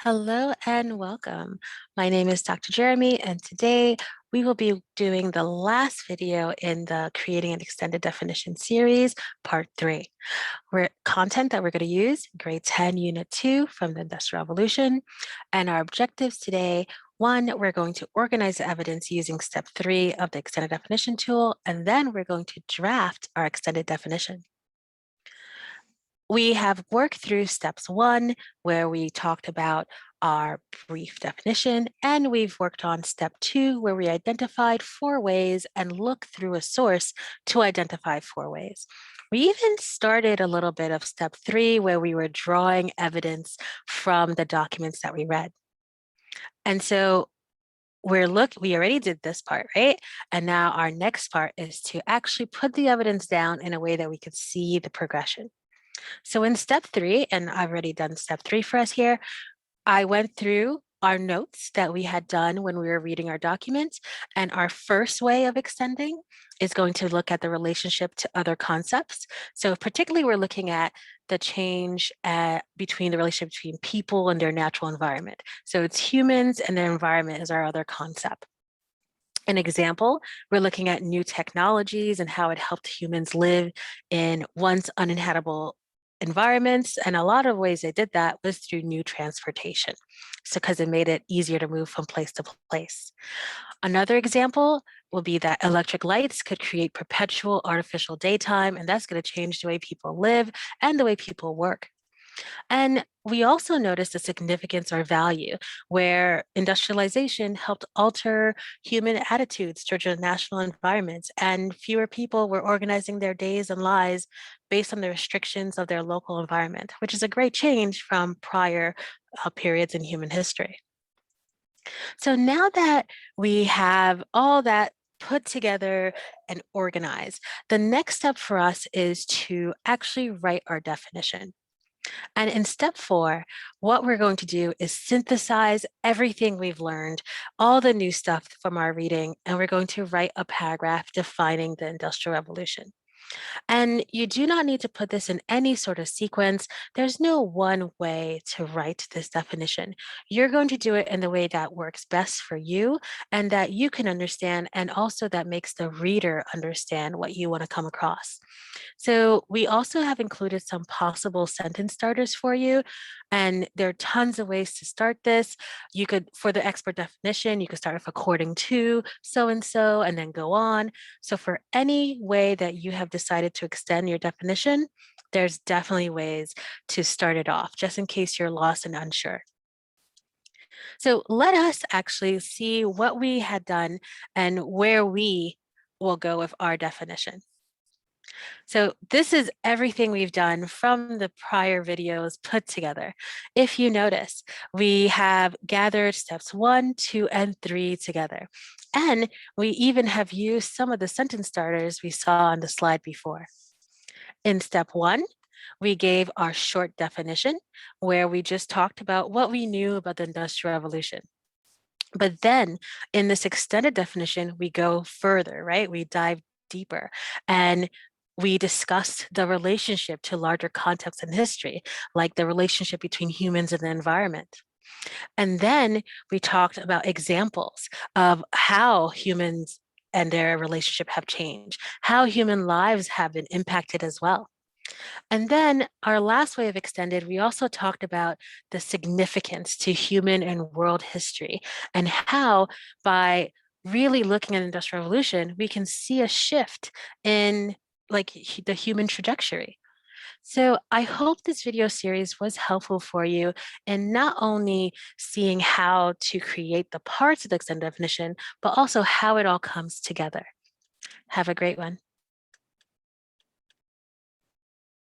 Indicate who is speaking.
Speaker 1: Hello and welcome. My name is Dr. Jeremy, and today we will be doing the last video in the Creating an Extended Definition series, part 3. Content that we're going to use, grade 10, unit 2 from the Industrial Revolution. And our objectives today, 1, we're going to organize the evidence using step 3 of the extended definition tool, and then we're going to draft our extended definition. We have worked through steps 1, where we talked about our brief definition, and we've worked on step 2, where we identified 4 ways and looked through a source to identify 4 ways. We even started a little bit of step 3, where we were drawing evidence from the documents that we read. And so we already did this part, right? And now our next part is to actually put the evidence down in a way that we could see the progression. So in step 3, and I've already done step 3 for us here, I went through our notes that we had done when we were reading our documents. And our first way of extending is going to look at the relationship to other concepts. So particularly we're looking at the change between the relationship between people and their natural environment. So it's humans and their environment is our other concept. An example, we're looking at new technologies and how it helped humans live in once uninhabitable environments. And a lot of ways they did that was through new transportation. So because it made it easier to move from place to place. Another example will be that electric lights could create perpetual artificial daytime, and that's going to change the way people live and the way people work. And we also noticed the significance or value where industrialization helped alter human attitudes towards the national environments, and fewer people were organizing their days and lives based on the restrictions of their local environment, which is a great change from prior periods in human history. So now that we have all that put together and organized, the next step for us is to actually write our definition. And in step 4, what we're going to do is synthesize everything we've learned, all the new stuff from our reading, and we're going to write a paragraph defining the Industrial Revolution. And you do not need to put this in any sort of sequence. There's no one way to write this definition. You're going to do it in the way that works best for you and that you can understand, and also that makes the reader understand what you want to come across. So we also have included some possible sentence starters for you. And there are tons of ways to start this. You could, for the expert definition, you could start with according to so and then go on. So for any way that you have decided to extend your definition, there's definitely ways to start it off, just in case you're lost and unsure. So let us actually see what we had done and where we will go with our definition. So this is everything we've done from the prior videos put together. If you notice, we have gathered steps 1, 2, and 3 together. And we even have used some of the sentence starters we saw on the slide before. In step 1, we gave our short definition where we just talked about what we knew about the Industrial Revolution. But then in this extended definition, we go further, right? We dive deeper and we discussed the relationship to larger contexts in history, like the relationship between humans and the environment. And then we talked about examples of how humans and their relationship have changed, how human lives have been impacted as well. And then our last way of extended, we also talked about the significance to human and world history and how by really looking at the Industrial Revolution, we can see a shift in the human trajectory. So I hope this video series was helpful for you in not only seeing how to create the parts of the extended definition, but also how it all comes together. Have a great one.